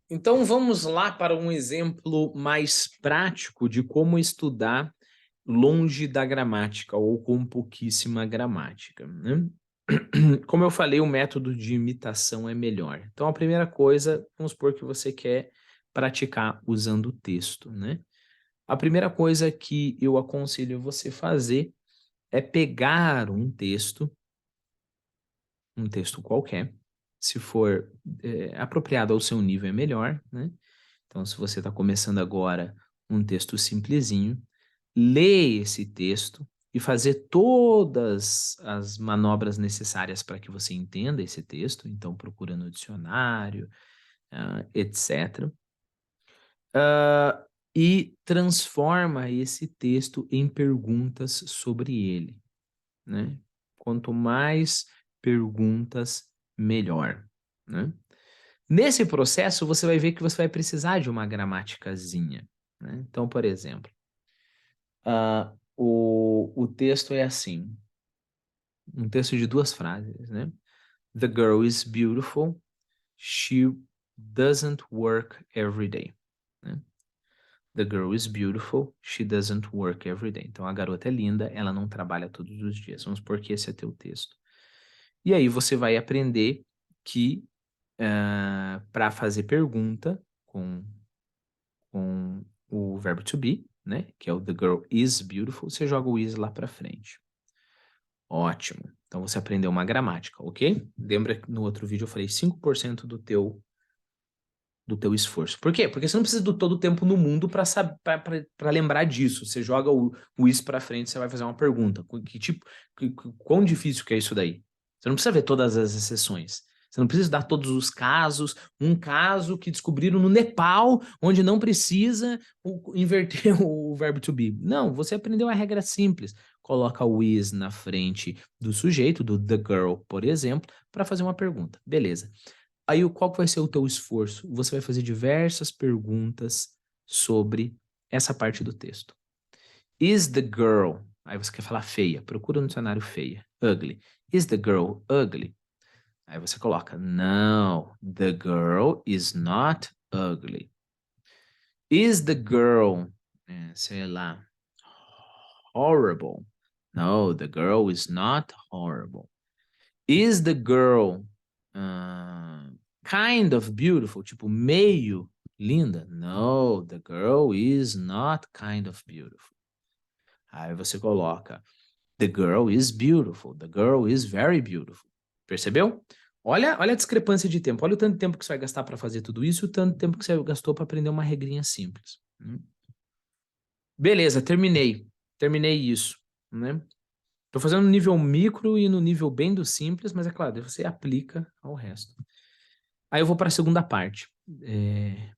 Então vamos lá para um exemplo mais prático de como estudar longe da gramática ou com pouquíssima gramática, né? Como eu falei, o método de imitação é melhor. Então a primeira coisa, vamos supor que você quer praticar usando o texto, né? A primeira coisa que eu aconselho você fazer é pegar um texto qualquer, se for apropriado ao seu nível é melhor, né? Então, se você está começando agora um texto simplesinho, lê esse texto e fazer todas as manobras necessárias para que você entenda esse texto. Então, procura no dicionário, etc. E transforma esse texto em perguntas sobre ele, né? Quanto mais perguntas, melhor, né? Nesse processo, você vai ver que você vai precisar de uma gramaticazinha, né? Então, por exemplo, o texto é assim, um texto de duas frases, né? The girl is beautiful, she doesn't work every day, né? The girl is beautiful, she doesn't work every day. Então, a garota é linda, ela não trabalha todos os dias. Vamos supor que esse é teu texto. E aí você vai aprender que para fazer pergunta com o verbo to be, né? Que é o the girl is beautiful, você joga o is lá para frente. Ótimo. Então você aprendeu uma gramática, ok? Lembra que no outro vídeo eu falei 5% do teu esforço. Por quê? Porque você não precisa do todo o tempo no mundo para lembrar disso. Você joga o is para frente, você vai fazer uma pergunta. Que tipo, quão difícil que é isso daí? Você não precisa ver todas as exceções. Você não precisa dar todos os casos. Um caso que descobriram no Nepal, onde não precisa inverter o verbo to be. Não, você aprendeu a regra simples. Coloca o is na frente do sujeito, do the girl, por exemplo, para fazer uma pergunta. Beleza. Aí, qual que vai ser o teu esforço? Você vai fazer diversas perguntas sobre essa parte do texto. Is the girl... Aí você quer falar feia. Procura no dicionário feia. Ugly. Is the girl ugly? Aí você coloca, no, the girl is not ugly. Is the girl, sei lá, horrible? No, the girl is not horrible. Is the girl kind of beautiful? Tipo, meio linda? No, the girl is not kind of beautiful. Aí você coloca, the girl is beautiful. The girl is very beautiful. Percebeu? Olha a discrepância de tempo. Olha o tanto de tempo que você vai gastar para fazer tudo isso e o tanto de tempo que você gastou para aprender uma regrinha simples. Beleza, terminei. Terminei isso, né? Tô fazendo no nível micro e no nível bem do simples, mas é claro, você aplica ao resto. Aí eu vou para a segunda parte.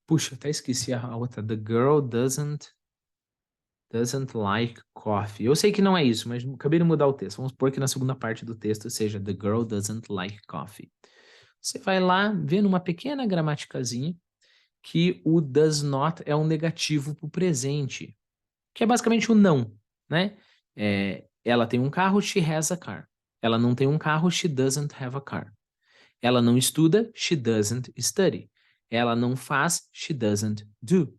Puxa, até esqueci a outra. The girl doesn't like coffee. Eu sei que não é isso, mas acabei de mudar o texto. Vamos supor que na segunda parte do texto seja The girl doesn't like coffee. Você vai lá, vê numa pequena gramaticazinha que o does not é um negativo para o presente, que é basicamente o não, né? Ela tem um carro, she has a car. Ela não tem um carro, she doesn't have a car. Ela não estuda, she doesn't study. Ela não faz, she doesn't do.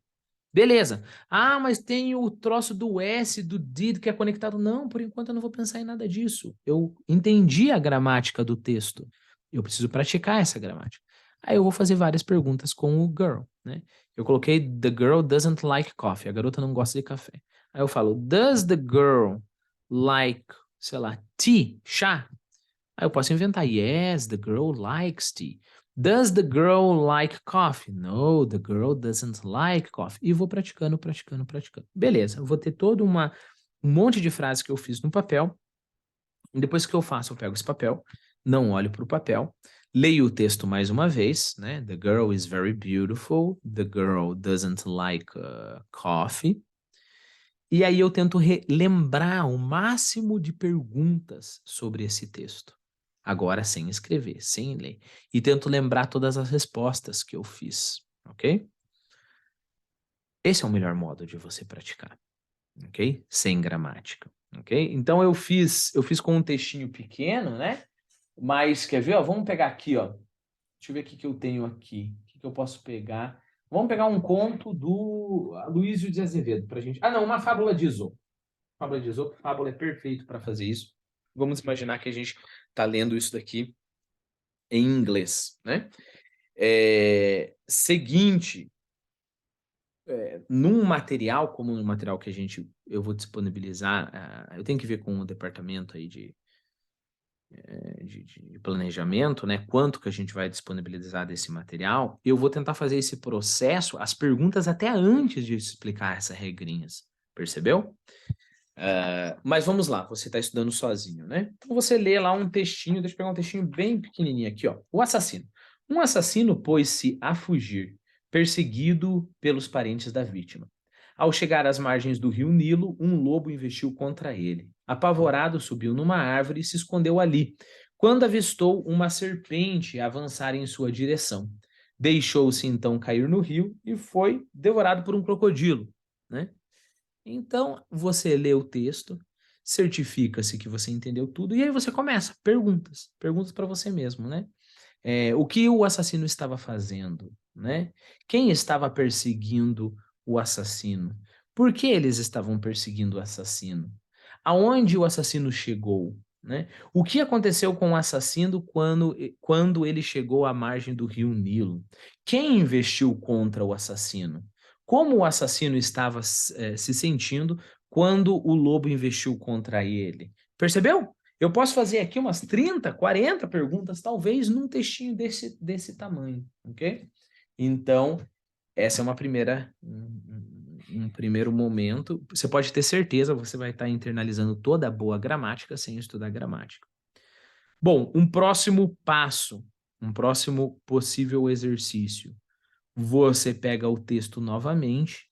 Beleza. Ah, mas tem o troço do S, do did que é conectado. Não, por enquanto eu não vou pensar em nada disso. Eu entendi a gramática do texto. Eu preciso praticar essa gramática. Aí eu vou fazer várias perguntas com o girl, né? Eu coloquei the girl doesn't like coffee. A garota não gosta de café. Aí eu falo, does the girl like, sei lá, tea, chá? Aí eu posso inventar. Yes, the girl likes tea. Does the girl like coffee? No, the girl doesn't like coffee. E vou praticando, praticando, praticando. Beleza, eu vou ter um monte de frases que eu fiz no papel. E depois que eu faço, eu pego esse papel, não olho para o papel, leio o texto mais uma vez, né? The girl is very beautiful. The girl doesn't like coffee. E aí eu tento lembrar o máximo de perguntas sobre esse texto. Agora sem escrever, sem ler. E tento lembrar todas as respostas que eu fiz, ok? Esse é o melhor modo de você praticar, ok? Sem gramática, ok? Então eu fiz com um textinho pequeno, né? Mas quer ver, ó? Vamos pegar aqui, ó. Deixa eu ver o que eu tenho aqui. que eu posso pegar? Vamos pegar um conto do Luísio de Azevedo para a gente. Ah, não, uma fábula de Esopo. Fábula de Esopo, fábula é perfeito para fazer isso. Vamos imaginar que a gente está lendo isso daqui em inglês, né? Seguinte, num material como no material que eu vou disponibilizar, eu tenho que ver com o departamento aí de planejamento, né? Quanto que a gente vai disponibilizar desse material, eu vou tentar fazer esse processo, as perguntas até antes de explicar essas regrinhas, percebeu? Mas vamos lá, você está estudando sozinho, né? Então você lê lá um textinho, deixa eu pegar um textinho bem pequenininho aqui, ó. O assassino. Um assassino pôs-se a fugir, perseguido pelos parentes da vítima. Ao chegar às margens do rio Nilo, um lobo investiu contra ele. Apavorado, subiu numa árvore e se escondeu ali, quando avistou uma serpente avançar em sua direção. Deixou-se então cair no rio e foi devorado por um crocodilo, né? Então, você lê o texto, certifica-se que você entendeu tudo, e aí você começa, perguntas para você mesmo, né? O que o assassino estava fazendo, né? Quem estava perseguindo o assassino? Por que eles estavam perseguindo o assassino? Aonde o assassino chegou, né? O que aconteceu com o assassino quando ele chegou à margem do rio Nilo? Quem investiu contra o assassino? Como o assassino estava se sentindo quando o lobo investiu contra ele? Percebeu? Eu posso fazer aqui umas 30, 40 perguntas, talvez, num textinho desse tamanho, ok? Então, essa é um primeiro momento. Você pode ter certeza, você vai estar internalizando toda a boa gramática sem estudar gramática. Bom, um próximo passo, um próximo possível exercício. Você pega o texto novamente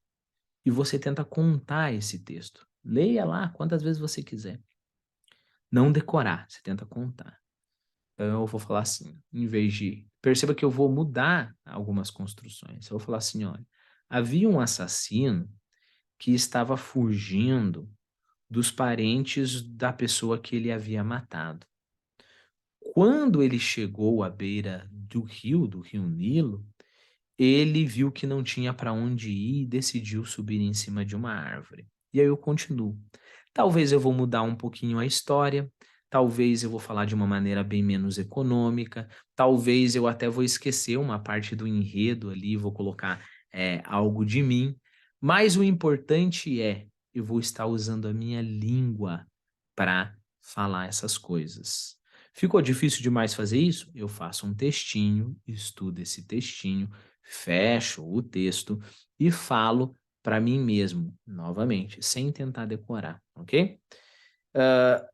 e você tenta contar esse texto. Leia lá quantas vezes você quiser. Não decorar, você tenta contar. Então eu vou falar assim, em vez de... Perceba que eu vou mudar algumas construções. Eu vou falar assim, olha, havia um assassino que estava fugindo dos parentes da pessoa que ele havia matado. Quando ele chegou à beira do rio Nilo, ele viu que não tinha para onde ir e decidiu subir em cima de uma árvore. E aí eu continuo. Talvez eu vou mudar um pouquinho a história, talvez eu vou falar de uma maneira bem menos econômica, talvez eu até vou esquecer uma parte do enredo ali, vou colocar algo de mim, mas o importante eu vou estar usando a minha língua para falar essas coisas. Ficou difícil demais fazer isso? Eu faço um textinho, estudo esse textinho, fecho o texto e falo para mim mesmo, novamente, sem tentar decorar, ok?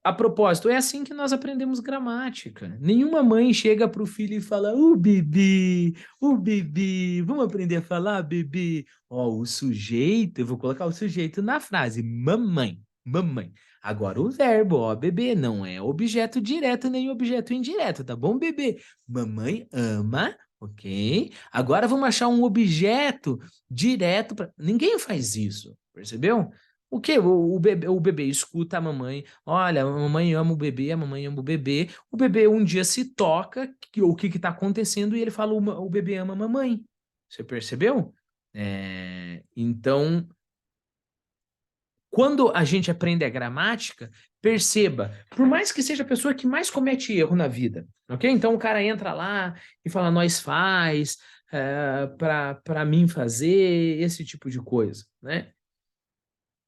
A propósito, é assim que nós aprendemos gramática. Nenhuma mãe chega para o filho e fala: o bebê, vamos aprender a falar, bebê? Ó, o sujeito, eu vou colocar o sujeito na frase, mamãe, mamãe. Agora o verbo, ó, bebê, não é objeto direto nem objeto indireto, tá bom, bebê? Mamãe ama, ok? Agora vamos achar um objeto direto para. Ninguém faz isso, percebeu? O quê? O bebê escuta a mamãe. Olha, a mamãe ama o bebê, a mamãe ama o bebê. O bebê um dia se toca, o que está acontecendo, e ele fala: o bebê ama a mamãe. Você percebeu? Então, quando a gente aprende a gramática, perceba, por mais que seja a pessoa que mais comete erro na vida, ok? Então o cara entra lá e fala: nós faz, para mim fazer, esse tipo de coisa, né?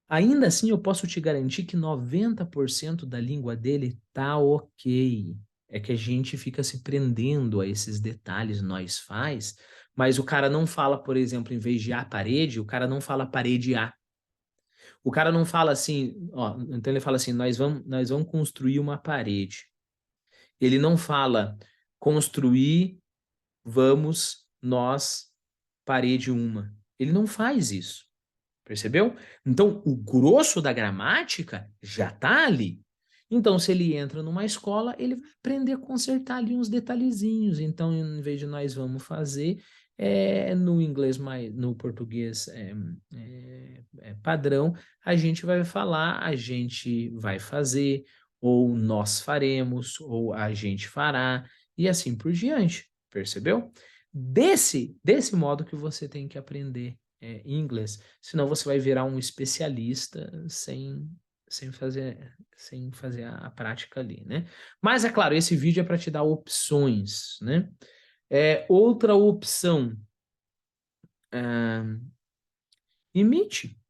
Ainda assim, eu posso te garantir que 90% da língua dele tá ok. É que a gente fica se prendendo a esses detalhes, nós faz, mas o cara não fala, por exemplo, em vez de a parede, o cara não fala parede a. O cara não fala assim, ó, então ele fala assim, nós vamos construir uma parede. Ele não fala construir, vamos, nós, parede uma. Ele não faz isso. Percebeu? Então, o grosso da gramática já está ali. Então, se ele entra numa escola, ele vai aprender a consertar ali uns detalhezinhos. Então, em vez de nós vamos fazer, no inglês, no português padrão, a gente vai falar, a gente vai fazer, ou nós faremos, ou a gente fará, e assim por diante. Percebeu? desse modo que você tem que aprender inglês. Senão você vai virar um especialista sem fazer a prática ali, né? Mas, é claro, esse vídeo é para te dar opções, né? Outra opção, ah, imite.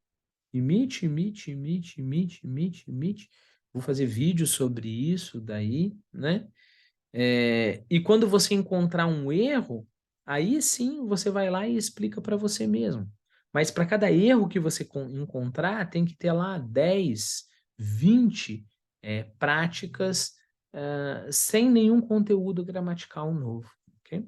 Imite, imite, imite, imite, imite, imite. Vou fazer vídeo sobre isso daí, né? E quando você encontrar um erro, aí sim você vai lá e explica para você mesmo. Mas para cada erro que você encontrar, tem que ter lá 10, 20 práticas sem nenhum conteúdo gramatical novo, ok?